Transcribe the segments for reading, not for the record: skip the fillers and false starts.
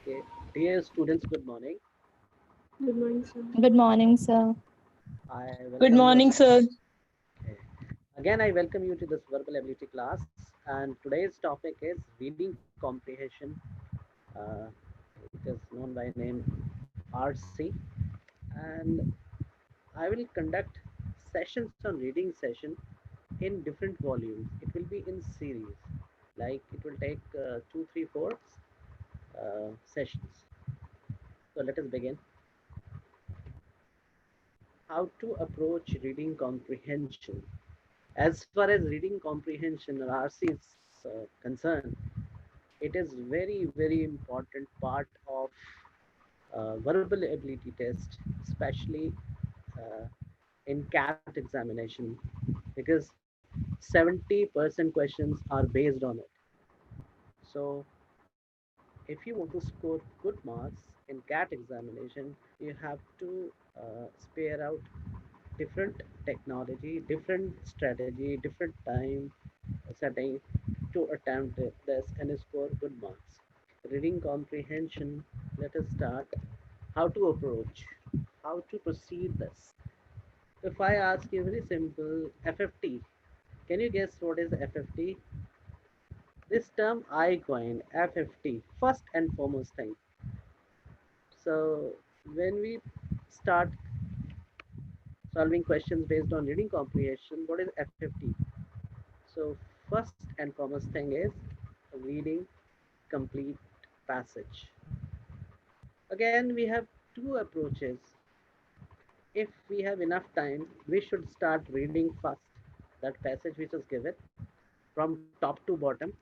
Okay, dear students, good morning. Good morning, sir. Good morning, sir. I Good welcome you. morning, sir. Okay. Again, I welcome you to this verbal ability class, and today's topic is reading comprehension. Uh, it is known by name RC, and I will conduct sessions on reading session in different volumes. It will be in series, like it will take 2, 3, 4 sessions. So let us begin. How to approach reading comprehension. As far as reading comprehension or RC is concerned, it is very important part of verbal ability test, especially uh, in CAT examination, because 70% questions are based on it. So if you want to score good marks in CAT examination, you have to spare out different technology, different strategy, different time setting to attempt this and score good marks. Reading comprehension, let us start. How to approach, how to proceed this. If I ask you very simple, FFT, can you guess what is FFT? This term I coined, FFT, first and foremost thing. So when we start solving questions based on reading comprehension, what is FFT? So first and foremost thing is reading complete passage. Again, we have two approaches. If we have enough time, we should start reading first that passage which is given from top to bottom.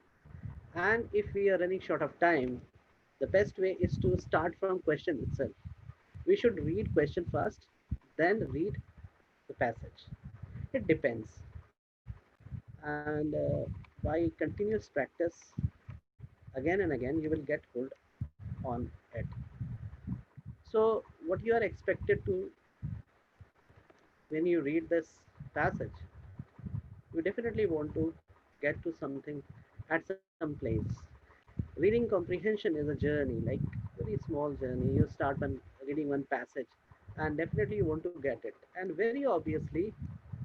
And if we are running short of time, the best way is to start from question itself. We should read question first, then read the passage. It depends. And by continuous practice, again and again, you will get hold on it. So what you are expected to, when you read this passage, you definitely want to get to something at some place. Reading comprehension is a journey, like very small journey. You start on reading one passage, and definitely you want to get it. And very obviously,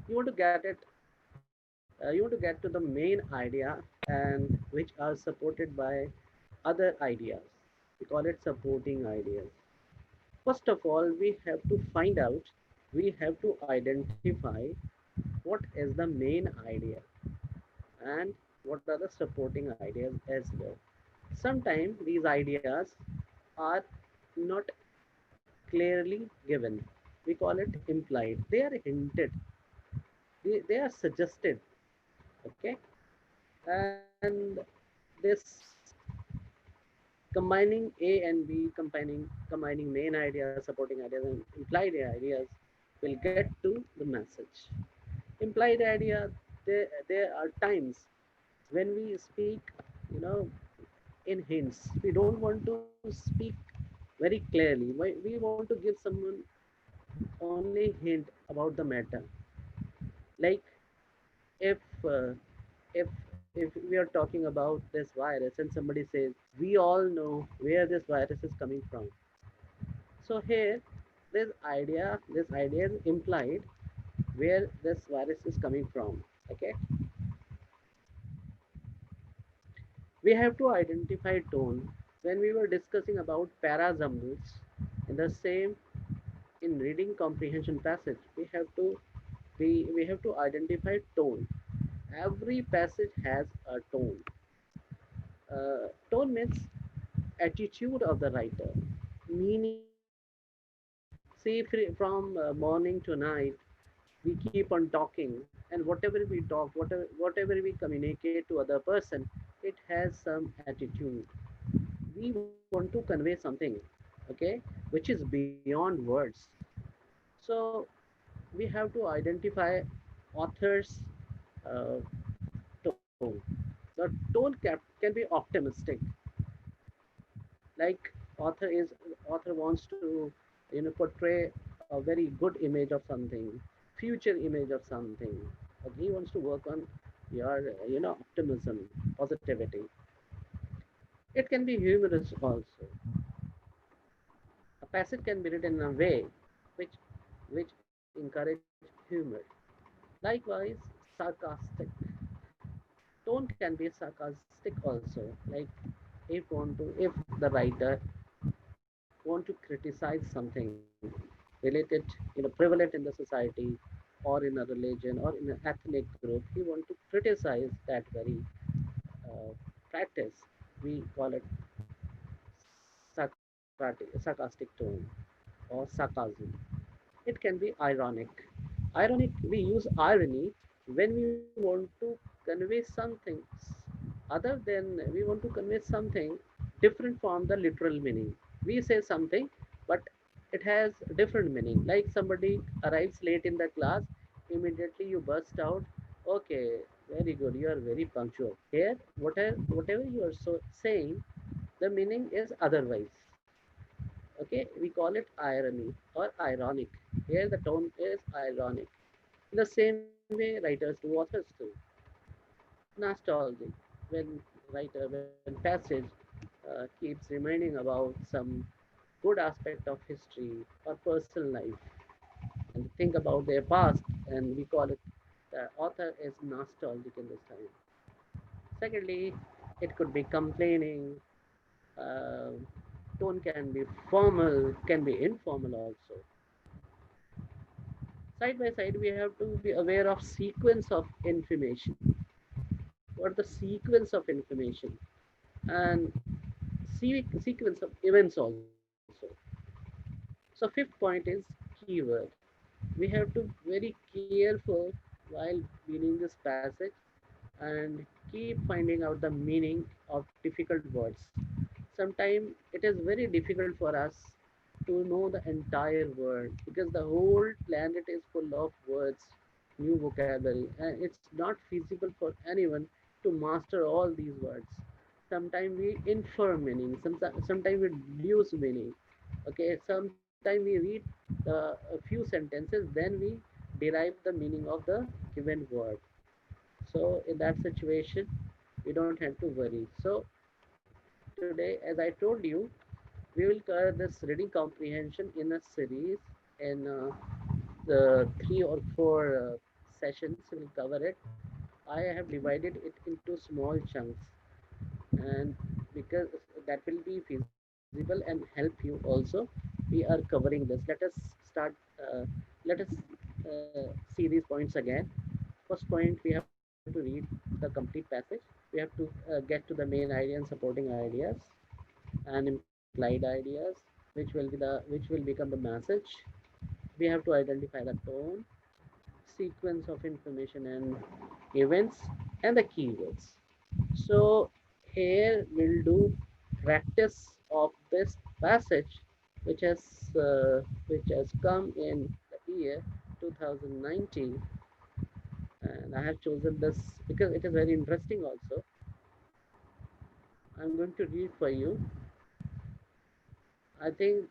you want to get it. You want to get to the main idea, and which are supported by other ideas. We call it supporting ideas. First of all, we have to find out. We have to identify what is the main idea and what are the supporting ideas as well. Sometimes these ideas are not clearly given. We call it implied. They are hinted. They are suggested. Okay, and this combining A and B, combining main ideas, supporting ideas, and implied ideas will get to the message. Implied idea. There are times when we speak, you know, in hints. We don't want to speak very clearly. We want to give someone only hint about the matter. Like if uh, if we are talking about this virus and somebody says we all know where this virus is coming from. So here this idea is implied where this virus is coming from. Okay, we have to identify tone. When we were discussing about parasymbols in the same, in reading comprehension passage, we have to identify tone. Every passage has a tone. Tone means attitude of the writer, meaning of the writer. See, from morning to night, we keep on talking, and whatever we talk, whatever we communicate to other person, it has some attitude. We want to convey something, okay, which is beyond words. So we have to identify author's uh, tone. The tone can be optimistic, like author wants to, portray a very good image of something, future image of something. He wants to work on your optimism, positivity. It can be humorous also. A passage can be written in a way which which encourage humor. Likewise, sarcastic tone can be sarcastic also. Like if the writer want to criticize something related, prevalent in the society, or in a religion, or in an ethnic group, he want to criticize that very practice. We call it sarcastic tone or sarcasm. It can be ironic. We use irony when we want to convey something other than we want to convey something different from the literal meaning. We say something, but it has different meaning. Like somebody arrives late in the class, immediately you burst out, okay, very good, you are very punctual. Here, whatever you are so saying, the meaning is otherwise. Okay, we call it irony or ironic. Here the tone is ironic. In the same way, writers do, authors do. Nostalgic, when when passage keeps reminding about some good aspect of history or personal life and think about their past, and we call it the author is nostalgic in this time. Secondly, it could be complaining. Uh, Tone can be formal, can be informal also. Side by side, we have to be aware of sequence of information. What the sequence of information and sequence of events also. So fifth point is keyword. We have to very careful while reading this passage and keep finding out the meaning of difficult words. Sometimes it is very difficult for us to know the entire word because the whole planet is full of words, new vocabulary, and it's not feasible for anyone to master all these words. Sometimes we infer meaning, sometimes we deduce meaning. Okay, sometimes we read a few sentences, then we derive the meaning of the given word. So in that situation, we don't have to worry. So today, as I told you, we will cover this reading comprehension in a series in the 3 or 4 sessions. We'll cover it. I have divided it into small chunks, and because that will be feasible and help you also, we are covering this. Let us start. Let us see these points again. First point, we have to read the complete passage. We have to get to the main idea and supporting ideas and implied ideas, which will become the message. We have to identify the tone, sequence of information and events, and the keywords. So here we'll do practice of this passage, which has which has come in the year 2019, and I have chosen this because it is very interesting. Also, I'm going to read for you. I think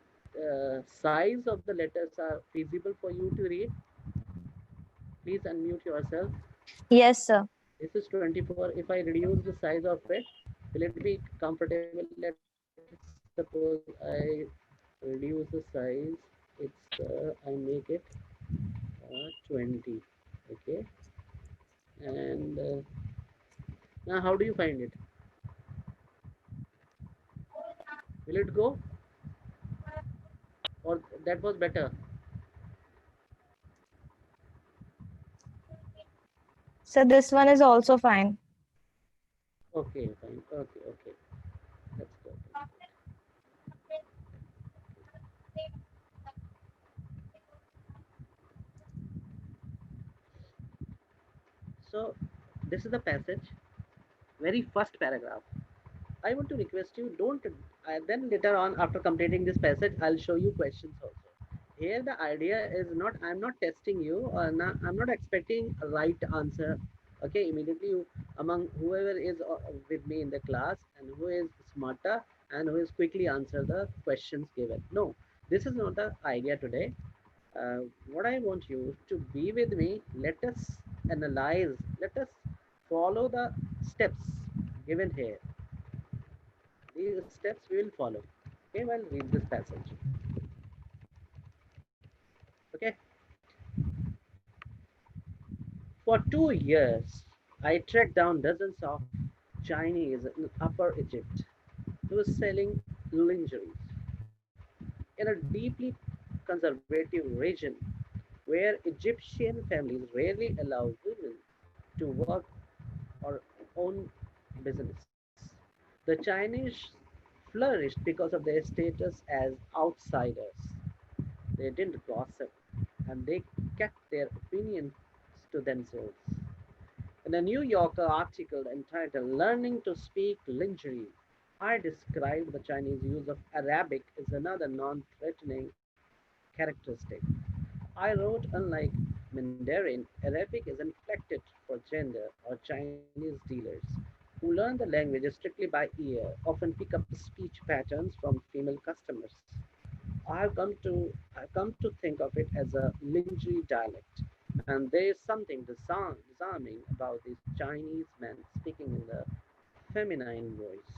size of the letters are feasible for you to read. Please unmute yourself. Yes, sir. This is 24. If I reduce the size of it, will it be comfortable? Let's suppose I reduce the size. I make it 20. Okay. And now, how do you find it? Will it go? Or that was better? So this one is also fine. Okay, fine. Okay, okay. That's good. So, this is the passage, very first paragraph. I want to request you don't. Then later on, after completing this passage, I'll show you questions also. Here, the idea is not. I'm not testing you, or not, I'm not expecting a right answer. Okay, immediately you among whoever is with me in the class and who is smarter and who is quickly answer the questions given. No, this is not the idea today. What I want you to be with me. Let us analyze. Let us follow the steps given here. These steps we will follow. Okay, well, read this passage. Okay, for 2 years, I tracked down dozens of Chinese in Upper Egypt who were selling lingerie in a deeply conservative region where Egyptian families rarely allow women to work or own business. The Chinese flourished because of their status as outsiders. They didn't gossip and they kept their opinions to themselves. In a New Yorker article entitled Learning to Speak Lingerie, I described the Chinese use of Arabic as another non threatening characteristic. I wrote, unlike Mandarin, Arabic is inflected for gender or Chinese dealers who learn the language strictly by ear often pick up speech patterns from female customers. I've come to think of it as a lingerie dialect, and there is something disarming about these Chinese men speaking in the feminine voice.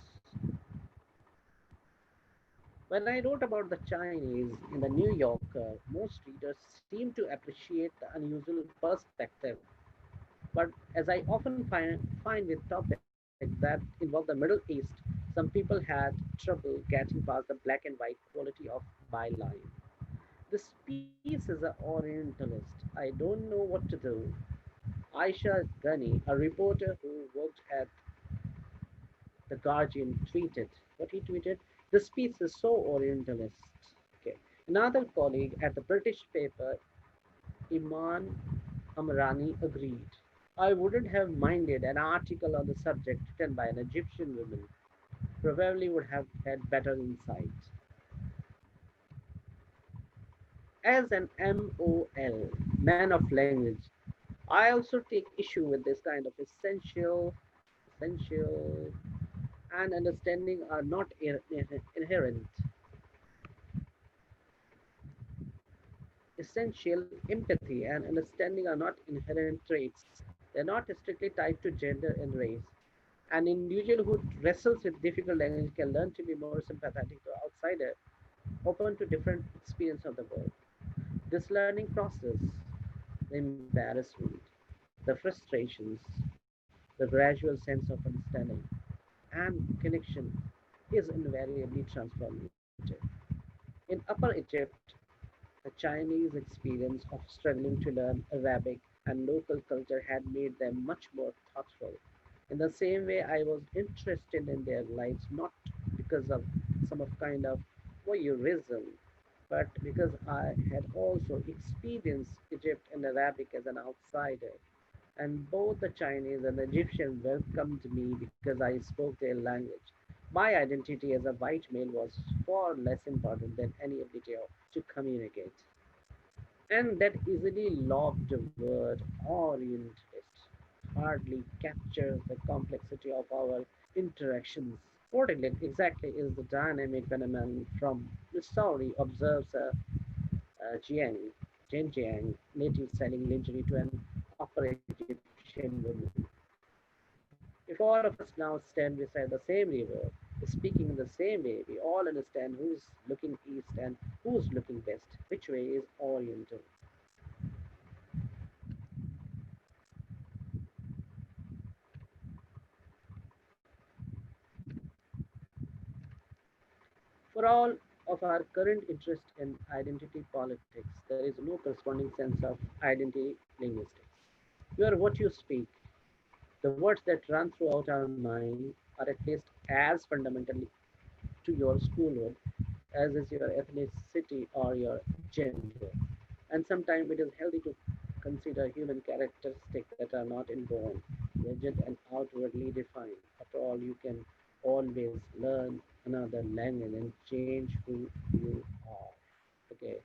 When I wrote about the Chinese in the New Yorker, most readers seemed to appreciate the unusual perspective. But as I often find with topics that involve the Middle East, some people had trouble getting past the black and white quality of byline. This piece is an Orientalist. I don't know what to do. Aisha Ghani, a reporter who worked at The Guardian, tweeted. What he tweeted? This piece is so Orientalist. Okay. Another colleague at the British paper, Iman Amrani, agreed. I wouldn't have minded an article on the subject written by an Egyptian woman. Probably would have had better insight. As an MOL, man of language, I also take issue with this kind of essential, and understanding are not inherent. Essential empathy and understanding are not inherent traits. They're not strictly tied to gender and race. An individual who wrestles with difficult language can learn to be more sympathetic to outsider, open to different experience of the world. This learning process, the embarrassment, the frustrations, the gradual sense of understanding and connection is invariably transformative. In Upper Egypt, the Chinese experience of struggling to learn Arabic and local culture had made them much more thoughtful. In the same way, I was interested in their lives not because of some of kind of voyeurism, but because I had also experienced Egypt and Arabic as an outsider. And both the Chinese and the Egyptian welcomed me because I spoke their language. My identity as a white male was far less important than any ability to communicate. And that easily lobbed word orientalist hardly captures the complexity of our interactions. What exactly is the dynamic phenomenon from Missouri observes Jian Jiang, native selling lingerie to an Upper Egyptian woman. If all of us now stand beside the same river, speaking in the same way, we all understand who's looking east and who's looking west, which way is oriental. For all of our current interest in identity politics, there is no corresponding sense of identity linguistics. You are what you speak. The words that run throughout our mind are at least as fundamental to your schoolwork as is your ethnicity or your gender. And sometimes it is healthy to consider human characteristics that are not inborn, rigid, and outwardly defined. After all, you can always learn another language and change who you are. Okay,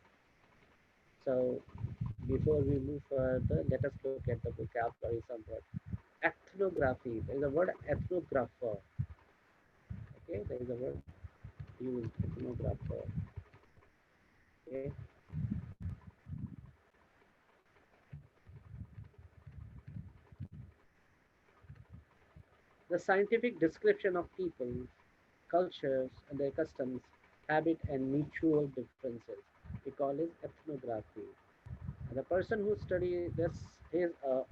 so before we move further, let us look at the vocabulary somewhat. Ethnography. There is a word ethnographer. Okay, there is a word used ethnographer. Okay, the scientific description of people, cultures, and their customs, habit, and mutual differences. We call it ethnography. The person who study this is a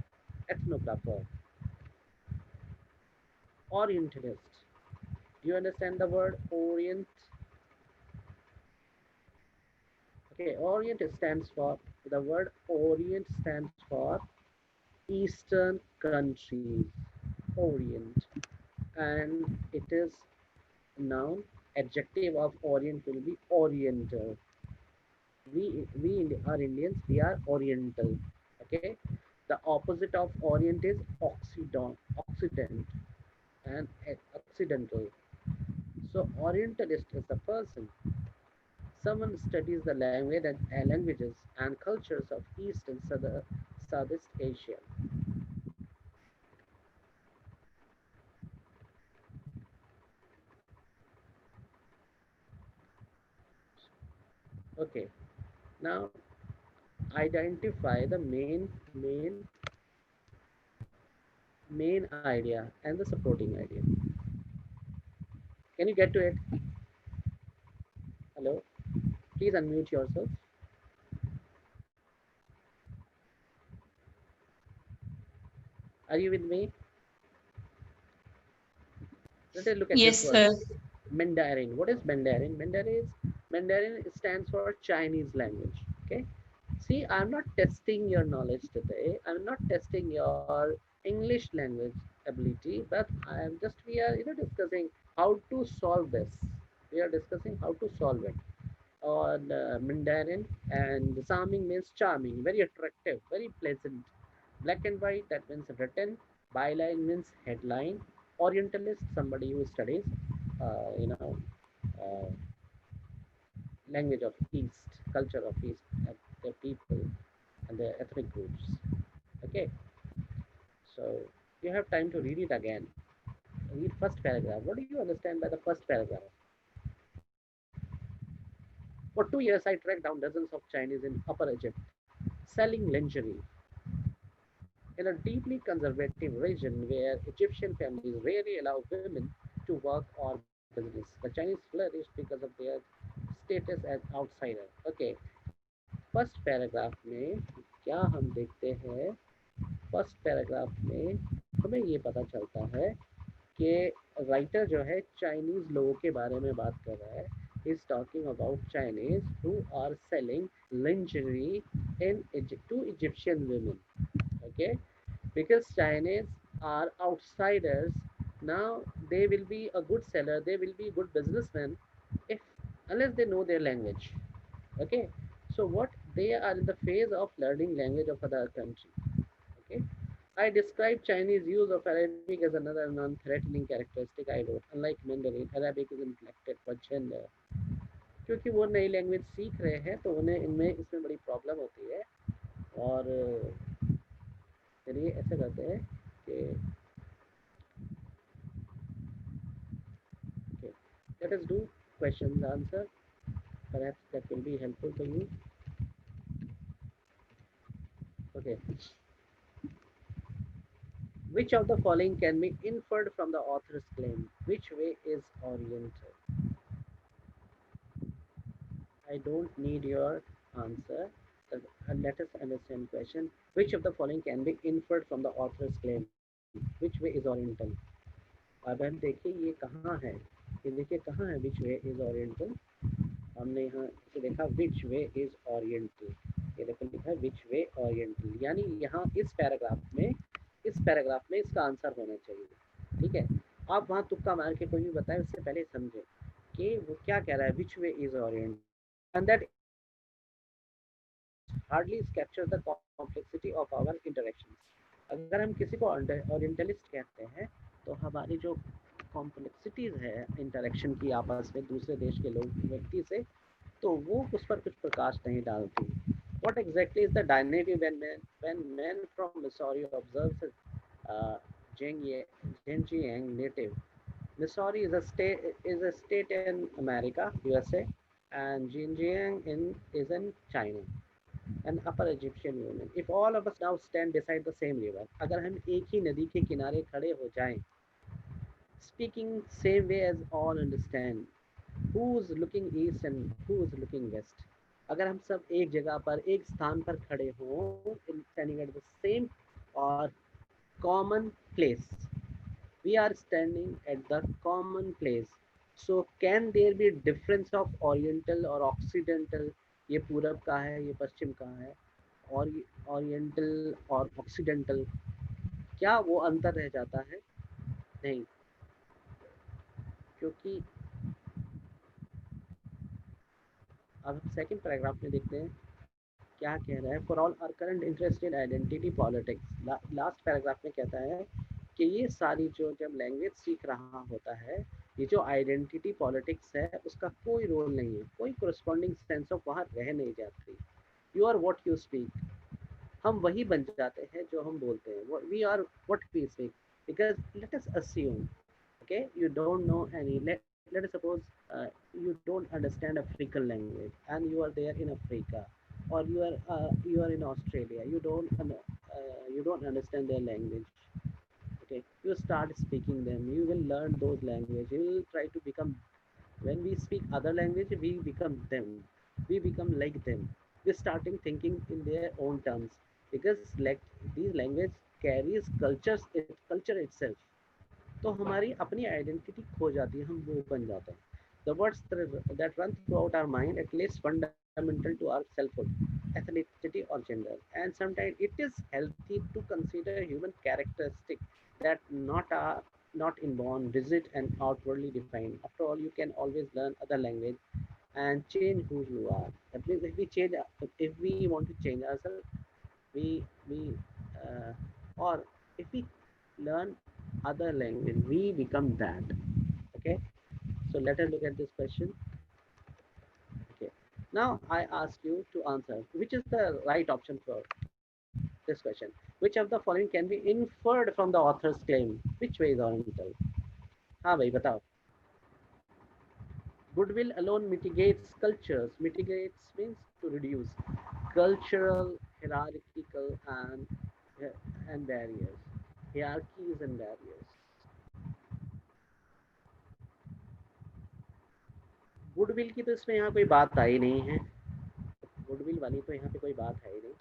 ethnographer, orientalist. Do you understand the word orient? Okay, orient stands for, the word orient stands for eastern countries, orient, and it is noun. Adjective of orient will be oriental. We are Indians, we are oriental. Okay, the opposite of orient is occident and occidental. So orientalist is the person, someone studies the languages and cultures of East and Southeast Asia. Okay, now identify the main idea and the supporting idea. Can you get to it? Hello, please unmute yourself. Are you with me? Let us look at this Yes, word, sir. Mandarin. What is Mandarin? Mandarin stands for Chinese language. Okay. See, I'm not testing your knowledge today. I'm not testing your English language ability, but I am just, we are discussing how to solve this. We are discussing how to solve it on Mandarin, and Saming means charming, very attractive, very pleasant. Black and white, that means written. Byline means headline. Orientalist, somebody who studies, uh, language of East, culture of East, the people and the ethnic groups. Okay, so you have time to read it again. Read first paragraph. What do you understand by the first paragraph? For 2 years, I tracked down dozens of Chinese in Upper Egypt selling lingerie in a deeply conservative region where Egyptian families rarely allow women to work or business. The Chinese flourished because of their status as outsider. Okay, first paragraph में क्या हम देखते हैं? First paragraph में हमें ये पता चलता है कि राइटर जो है चाइनीज लोगों के बारे में बात कर रहा है. He's talking about Chinese who are selling lingerie to Egyptian women. Okay, because Chinese are outsiders. Now they will be a good seller, they will be good businessmen if, unless they know their language. Okay, so what, they are in the phase of learning language of other country. Okay, I describe Chinese use of Arabic as another non-threatening characteristic. I wrote, unlike Mandarin, Arabic is inflected for gender. क्योंकि वो नई language सीख रहे हैं तो उन्हें इनमें इसमें बड़ी प्रॉब्लम होती है. और चलिए ऐसा करते हैं कि okay, let us do questions answer. Perhaps that will be helpful for you. Okay, which of the following can be inferred from the author's claim? Which way is oriental? I don't need your answer. Let us understand question. Which of the following can be inferred from the author's claim? Which way is oriental? अब हम देखिए ये कहाँ है. ये देखिए कहाँ है which way is oriental. हमने यहाँ इसे देखा which way is oriental. ये देखो लिखा है which way oriental, यानी यहाँ इस पैराग्राफ में इसका आंसर होना चाहिए. ठीक है, आप वहाँ तुक्का मार के कोई भी बताए उससे पहले समझे कि वो क्या कह रहा है which way is oriental, and that hardly captures the complexity of our interactions. अगर हम किसी को ओरिएंटलिस्ट कहते हैं तो हमारी जो कॉम्प्लेक्सिटीज है इंटरेक्शन की आपस में दूसरे देश के लोग व्यक्ति से, तो वो उस पर कुछ प्रकाश नहीं डालती. What exactly is the dynamic when man from Missouri observes uh, Zhejiang native? Missouri is a state in America, USA, and is in China. An upper Egyptian woman. If all of us now stand beside the same river, अगर हम एक ही नदी के किनारे खड़े हो जाएं, speaking same way as all understand, who's looking east and who's looking west? अगर हम सब एक जगह पर एक स्थान पर खड़े हों स्टैंडिंग एट द सेम और common place, we are standing at the common place, so can there be difference of oriental or occidental? ये पूरब का है, ये पश्चिम का है, और ओरिएंटल और ऑक्सीडेंटल, क्या वो अंतर रह जाता है? नहीं, क्योंकि अब हम सेकंड पैराग्राफ में देखते हैं क्या कह रहा है। For all our current interest in identity politics, last paragraph में कहता है कि ये सारी जो जब लैंग्वेज सीख रहा होता है, ये जो आइडेंटिटी पॉलिटिक्स है उसका कोई रोल नहीं है, कोई कोरस्पॉन्डिंग सेंस ऑफ वहाँ रह नहीं जाती। You are what you speak, हम वही बन जाते हैं जो हम बोलते हैं। We are what we speak, because let us assume, okay, you don't know any, let us suppose you don't understand African language and you are there in Africa, or you are in Australia, you don't understand their language, okay, you start speaking them, you will learn those language, you will try to become, when we speak other language we become them, we become like them, we starting thinking in their own terms, because like these language carries culture itself, तो हमारी अपनी identity खो जाती है, हम वो बन जाते हैं। The words that run throughout our mind at least fundamental to our selfhood, ethnicity or gender, and sometimes it is healthy to consider human characteristics that not inborn, rigid and outwardly defined. After all, you can always learn other language and change who you are. That means if we want to change ourselves, we uh, or if we learn other language, we become that. Okay, so let us look at this question. Okay, now I ask you to answer which is the right option for this question. Which of the following can be inferred from the author's claim? Which way is oriental? हाँ भाई बताओ। Goodwill alone mitigates cultures. Mitigates means to reduce cultural, hierarchical, and barriers. Hierarchies and barriers. Goodwill की तो इसमें यहाँ कोई बात आई नहीं है, गुडविल वाली तो यहाँ पे कोई बात है ही नहीं।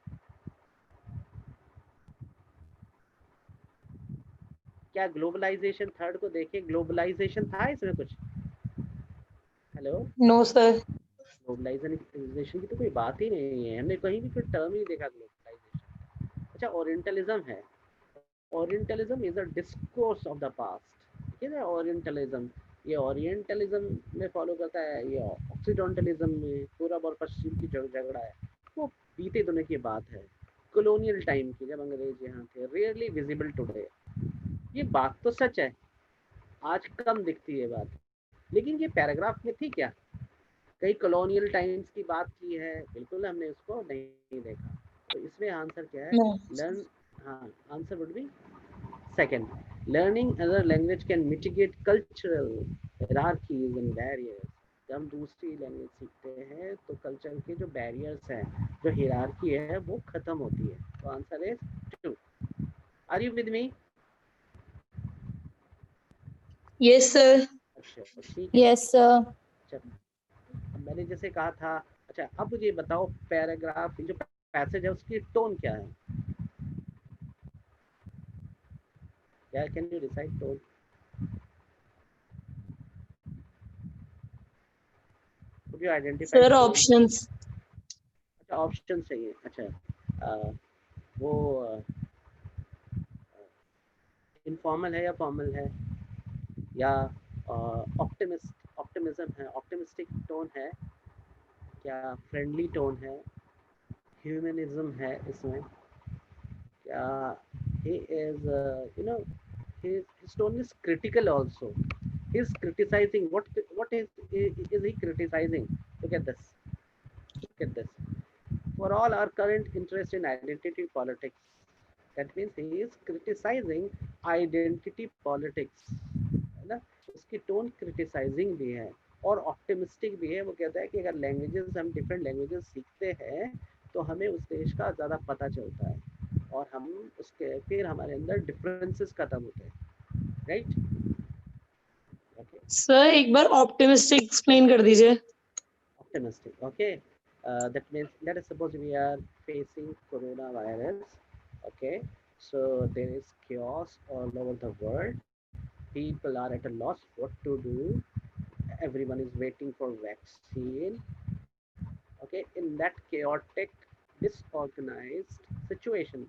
क्या ग्लोबलाइजेशन थर्ड को देखे, ग्लोबलाइजेशन था इसमें कुछ? Hello, no sir. ग्लोबलाइजेशन की तो कोई बात ही नहीं है, हमने कहीं भी कोई टर्म ही नहीं देखा ग्लोबलाइजेशन। अच्छा, ओरिएंटलिज्म है, orientalism is a discourse of the past, ठीक है। ओरिएंटलिज्म ये ओरिएंटलिज्म में फॉलो करता है, ये ऑक्सीडेंटलिज्म में पूरब और पश्चिम की जो झगड़ा है वो बीते दिनों की बात है, कॉलोनियल टाइम की, जब अंग्रेज यहाँ थे। रियरली विजिबल टुडे, ये बात तो सच है, आज कम दिखती है बात, लेकिन ये पैराग्राफ में थी क्या? कई कॉलोनियल टाइम्स की बात की है? बिल्कुल हमने उसको नहीं देखा। तो इसमें आंसर क्या है? लर्न, हाँ, answer would B second, learning other language can mitigate cultural hierarchies and barriers. जब हम दूसरी लैंग्वेज सीखते हैं तो कल्चर के जो बैरियर्स हैं, जो हियरार्की है, वो खत्म होती है। तो answer is 2। Are you with me? Yes sir. अच्छा ठीक है। Yes sir. अच्छा, अब मैंने जैसे कहा था, अच्छा अब मुझे बताओ पैराग्राफ जो पैसेज है उसकी टोन क्या है? क्या can you decide tone? Could you identify sir the tone? Options. अच्छा ऑप्शन चाहिए। अच्छा वो इनफॉर्मल है या फॉर्मल है, या ऑप्टिमिज्म है, ऑप्टिमिस्टिक टोन है, क्या फ्रेंडली टोन है, ह्यूमनिज्म है इसमें, क्या he is you know his tone is critical also, he is criticizing, what is he criticizing? Look at this, look at this. For all our current interest in identity politics, that means he is criticizing identity politics, है ना। उसकी tone criticising भी है और optimistic भी है। वो कहता है कि अगर लैंग्वेजेस, हम डिफरेंट लैंग्वेजेस सीखते हैं तो हमें उस देश का ज़्यादा पता चलता है और हम उसके फिर हमारे अंदर डिफरेंसेस खत्म होते हैं, राइट? ओके, सर एक बार ऑप्टिमिस्टिक एक्सप्लेन कर दीजिए। Optimistic, okay. That means, let us suppose we are facing coronavirus. Okay, so there is chaos all over the world. People are at a loss what to do. Everyone is waiting for vaccine. Okay, in that chaotic, disorganized situation,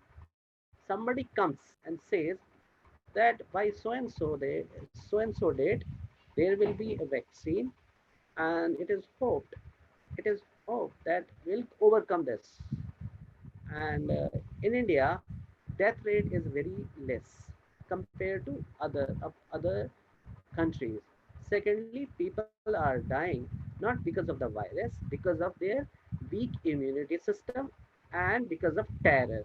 somebody comes and says that by so and so date, there will be a vaccine, and it is hoped that we'll overcome this. And in India, death rate is very less compared to other countries. Secondly, people are dying not because of the virus, because of their weak immunity system and because of terror.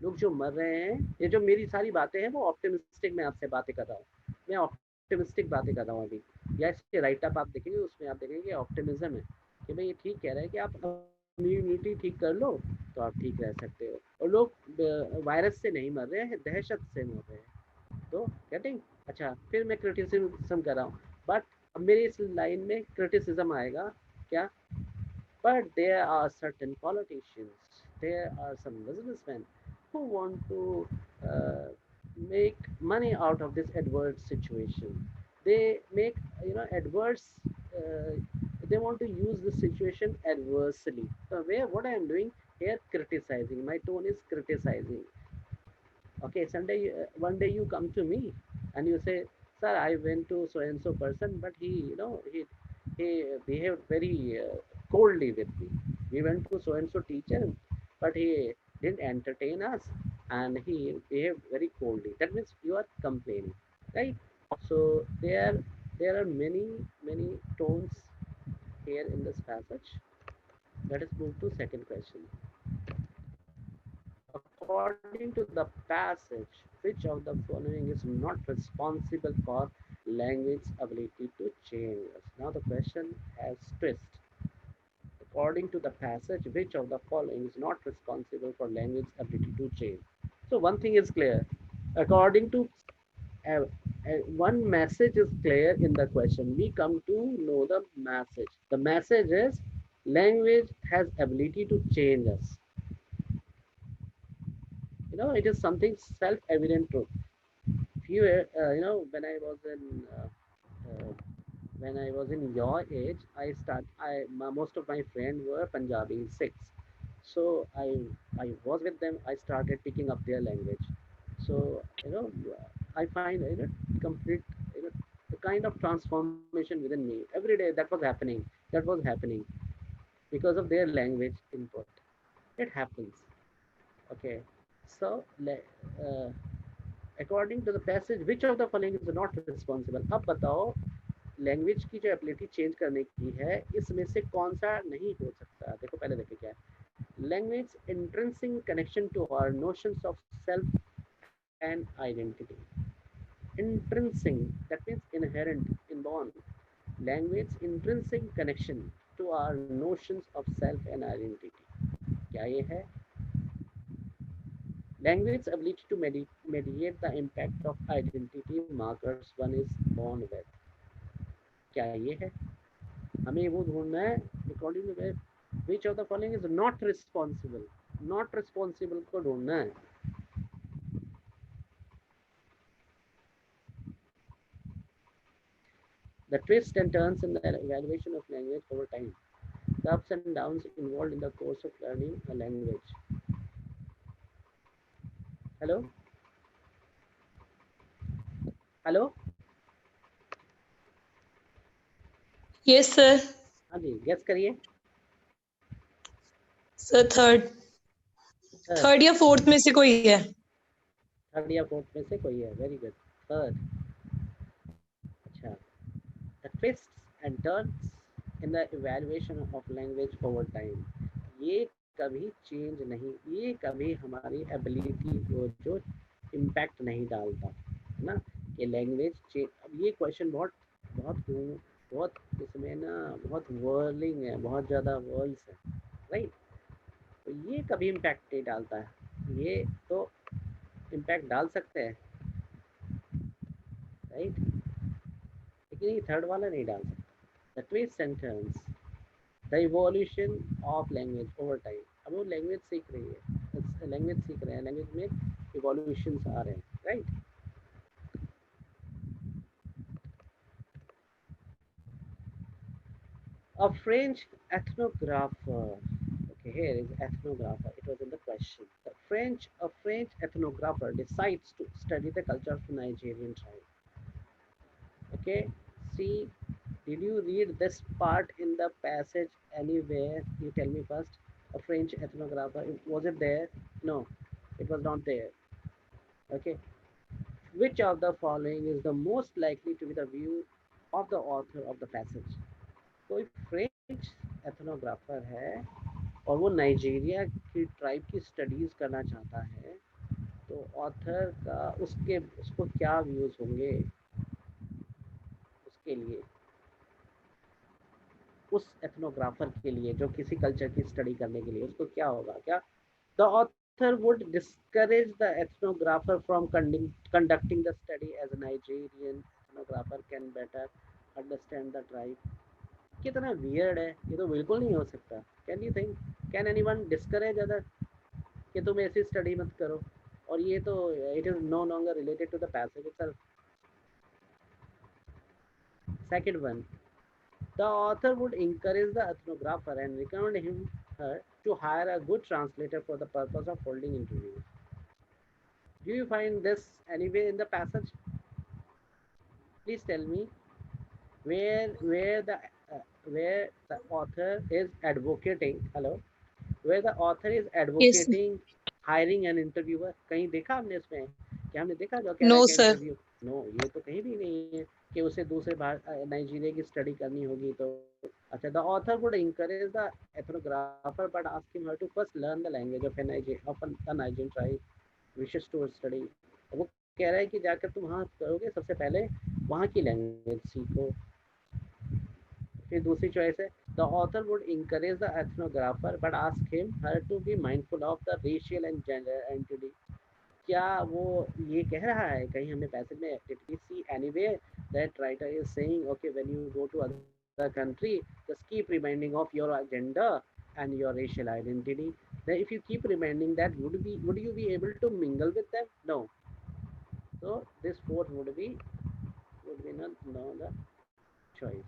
लोग जो मर रहे हैं, ये जो मेरी सारी बातें हैं वो ऑप्टिमिस्टिक मैं आपसे बातें कर रहा हूँ, मैं ऑप्टिमिस्टिक बातें कर रहा हूँ अभी। या इसके राइट अप आप देखेंगे, उसमें आप देखेंगे ऑप्टिमिज्म है कि भाई ये ठीक कह रहा है कि आप इम्यूनिटी ठीक कर लो तो आप ठीक रह सकते हो, और लोग वायरस से नहीं मर रहे हैं, दहशत से मर रहे हैं। तो गेटिंग, अच्छा फिर मैं क्रिटिसिज्म कर रहा हूँ, बट अब मेरी इस लाइन में क्रिटिसिज्म आएगा क्या? But there are certain politicians, there are some businessmen who want to uh, make money out of this adverse situation. They make, adverse. Uh, they want to use the situation adversely. So where what I am doing here, criticizing. My tone is criticizing. Okay, one day you come to me and you say, sir, I went to so and so person, but he behaved very coldly with me. We went to so and so teacher, but he didn't entertain us, and he behaved very coldly. That means you are complaining, right? So there are many tones here in this passage. Let us move to second question. According to the passage, which of the following is not responsible for language ability to change? Now the question has twist. According to the passage, which of the following is not responsible for language ability to change? So one thing is clear. According to uh, one message is clear in the question. We come to know the message. The message is language has ability to change us. It is something self-evident truth. If you when I was in your age, most of my friends were Punjabi Sikhs, so I was with them. I started picking up their language. So I find complete the kind of transformation within me every day. That was happening because of their language input. It happens. Okay, so uh, according to the passage, which of the following is not responsible? अब बताओ, language की जो ability change करने की है, इसमें से कौन सा नहीं हो सकता? देखो पहले देखिए क्या है। Language intrinsic connection to our notions of self and identity. Intrinsic, that means inherent, inborn. Language intrinsic connection to our notions of self and identity, क्या ये है? Language's ability to mediate the impact of identity markers one is born with, क्या ये है? हमें वो ढूंढना है according to which of the following is not responsible. Not responsible को ढूंढना है। The twists and turns in the evaluation of language over time, the ups and downs involved in the course of learning a language. Hello hello, Yes, sir. हाँ जी, guess करिए। Sir, third. Third या fourth में से कोई है। Third या fourth में से कोई है। Very good, third. अच्छा, the twists and turns in the evaluation of language over time, ये कभी चेंज नहीं, ये कभी हमारी एबिलिटी को जो इम्पैक्ट नहीं डालता है ना, कि लैंग्वेज चेंज। अब ये क्वेश्चन बहुत बहुत बहुत इसमें ना बहुत वर्लिंग है, बहुत ज़्यादा वर्ल्स है, राइट? तो ये कभी इम्पैक्ट नहीं डालता है, ये तो इम्पैक्ट डाल सकते हैं, राइट, लेकिन ये थर्ड वाला नहीं डाल सकता। The twist and turns the evolution of language over time. अब वो लैंग्वेज सीख रही है, लैंग्वेज सीख रहे हैं, लैंग्वेज में इवोल्यूशंस आ रहे हैं, right. A French ethnographer. Okay, here is ethnographer. It was in the question. A French ethnographer decides to study the culture of Nigerian tribe. Okay, see, did you read this part in the passage anywhere? You tell me first. A French ethnographer. Was it there? No, it was not there. Okay, which of the following is the most likely to be the view of the author of the passage? कोई French एथनोग्राफर है और वो Nigeria की tribe की studies करना चाहता है, तो ऑथर का उसको क्या व्यूज होंगे उसके लिए, उस एथनोग्राफर के लिए जो किसी कल्चर की स्टडी करने के लिए उसको क्या होगा, क्या the author would discourage the ethnographer from conducting the study as a Nigerian ethnographer can better understand the tribe. कितना वियर्ड है, ये तो बिल्कुल नहीं हो सकता। Can you think, can anyone discourage other कि तुम ऐसी स्टडी मत करो, और ये तो it is no longer related to the passage itself. Second one, the author would encourage the ethnographer and recommend him her to hire a good translator for the purpose of holding interviews. Do you find this anywhere in the passage? Please tell me where the where the author is advocating, hello, where the author is Yes. advocating hiring an interviewer। कहीं देखा हमने इसमें, क्या हमने देखा जो कह रहा है No, कि sir. इंटरव्यू? नो, ये तो कहीं भी नहीं है कि उसे दूसरे नाइजीरिया की स्टडी करनी होगी तो। अच्छा, the author would encourage the ethnographer but ask him her to first learn the language of the Nigerian tribe wishes to study। वो कह रहा है कि जाकर तुम वहाँ करोगे, सबसे पहले वहाँ की लैंग्वेज सीखो। फिर दूसरी चॉइस है, the author would encourage the ethnographer but ask him her to be mindful of the racial and gender identity। क्या वो ये कह रहा है कहीं हमने पैसेज में, did we see anywhere that writer is saying okay when you go to other country just keep reminding of your gender and your racial identity? Then if you keep reminding that, would you be able to mingle with them? No. So this fourth would be not the choice.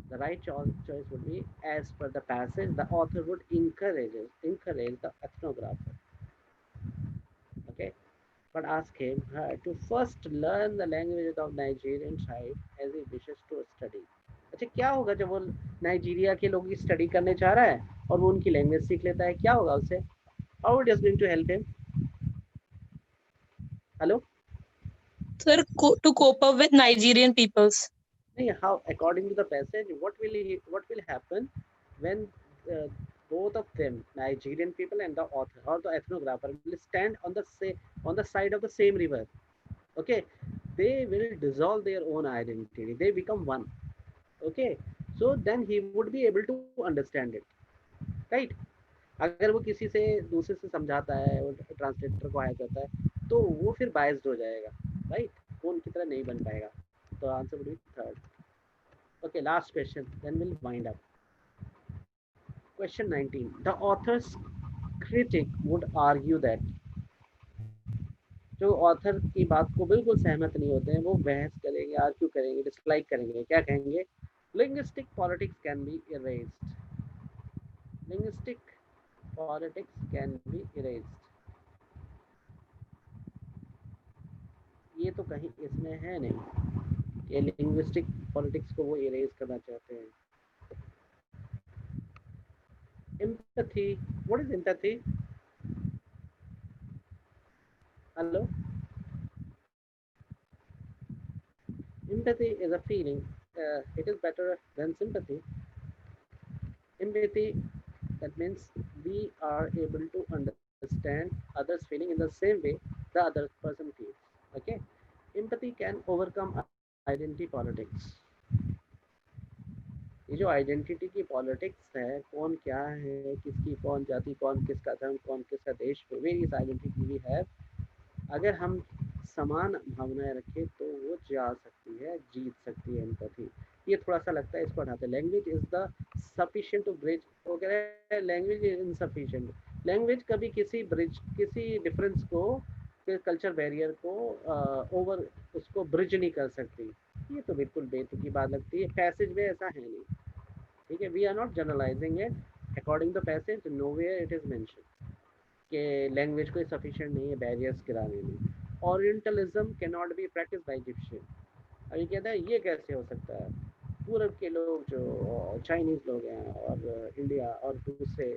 The right choice would be, as per the passage, the author would encourage the ethnographer, okay, but ask him her to first learn the language of Nigerian tribe as he wishes to study। अच्छा, क्या होगा जब वो Nigeria के लोगों की study करने चाह रहा है और वो उनकी लैंग्वेज सीख लेता है, क्या होगा उससे? How it is going to help him? Hello? Sir, to cope up with Nigerian peoples. नहीं, how according to the passage what will happen when uh, both of them, Nigerian people and the author or the ethnographer, will stand on the side of the same river, okay, they will dissolve their own identity, they become one, okay, so then he would be able to understand it, right? अगर वो किसी से दूसरे से समझाता है, वो translator को हायर करता है, तो वो फिर बायस्ड हो जाएगा, राइट, वो उनकी तरह नहीं बन पाएगा। तो answer would be third. Okay, last question, then we'll wind up. Question 19. The author's critic would argue that, जो ऑथर की बात को बिल्कुल सहमत नहीं होते हैं, वो बहस करेंगे, आर्ग्यू करेंगे, डिसलाइक करेंगे, क्या कहेंगे? Linguistic politics can be erased. Linguistic politics can be erased. ये तो कहीं इसमें है नहीं, ये लिंग्विस्टिक पॉलिटिक्स को वो इरेज करना चाहते हैं। Empathy, what is empathy? Hello? Empathy is a feeling. It is better than sympathy. Empathy, that means we are able to understand others' feeling in the same way the other person feels. Okay? Empathy can overcome identity politics. ये जो identity की politics है, कौन क्या है, किसकी कौन जाति, कौन किसका धर्म, कौन किसका देश, वेरियस आइडेंटिटी वी हैव, अगर हम समान भावनाएं रखें तो वो जा सकती है, जीत सकती है एम्पैथी। ये थोड़ा सा लगता है, इसको हटाते हैं। Language is the sufficient to bridge, वो कह रहे हैं लैंग्वेज इज इनसफिशिएंट। लैंग्वेज कभी किसी ब्रिज, किसी डिफरेंस को, कल्चर बैरियर को ओवर, उसको ब्रिज नहीं कर सकती। ये तो बिल्कुल बेतुकी बात लगती है, पैसेज में ऐसा है नहीं। ठीक है, we are not generalising it according the passage, nowhere it is mention कि लैंग्वेज कोई सफिशिएंट नहीं है बैरियर्स गिराने में। Orientalism can not be practice by Egyptian. अभी कहता है ये कैसे हो सकता है, पूरब के लोग जो चाइनीज़ लोग हैं और इंडिया और दूसरे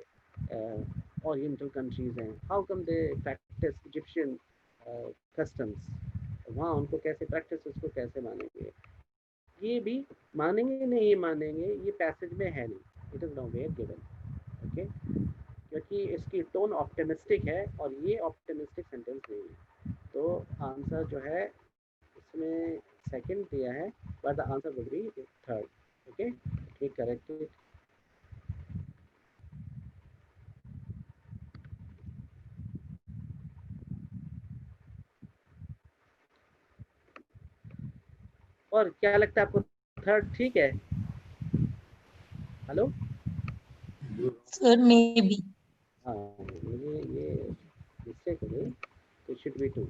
ओरिएंटल कंट्रीज़ हैं, how come they practice Egyptian customs, वहाँ उनको कैसे प्रैक्टिस, उसको कैसे मानेंगे? ये भी मानेंगे नहीं मानेंगे, ये पैसेज में है नहीं, it is nowhere given. Okay, क्योंकि इसकी टोन ऑप्टिमिस्टिक है और ये ऑप्टिमिस्टिक सेंटेंस नहीं है। तो आंसर जो है इसमें सेकंड दिया है, but the answer would be third. Okay, we corrected. और क्या लगता है आपको, थर्ड ठीक है? Hello Sir, maybe. हाँ, मुझे ये मिस्टेक हो गई, तो should be two.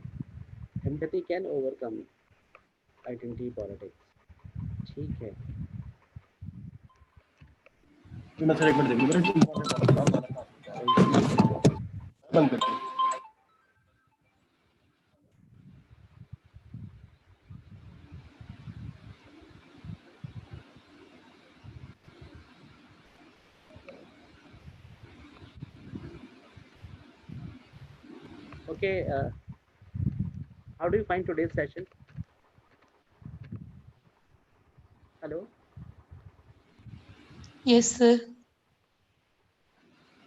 Empathy can overcome identity politics. ठीक है, सर एक मिनट देखिए, बंद करते हैं। okay, how do you find today's session? Hello, Yes, sir.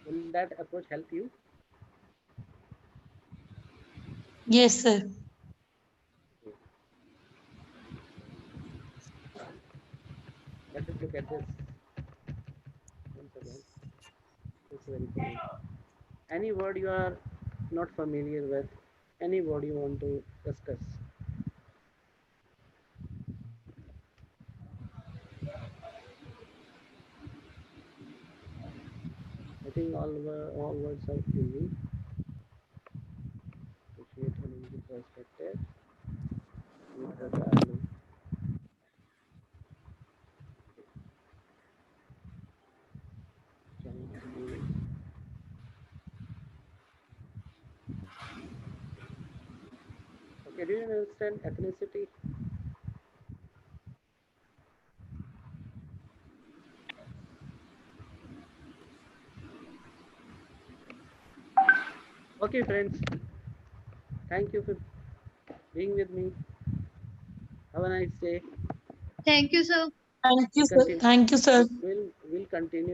will that approach help you? Yes, sir. Let us look at this once again. This is very cool. Any word you are not familiar with, any word you want to discuss? I think all words are easy. Appreciate an easy perspective. With the value. Okay, do you understand ethnicity? Okay, friends. Thank you for being with me. Have a nice day. Thank you, sir. Thank you, We'll sir. continue. Thank you, sir. We'll continue.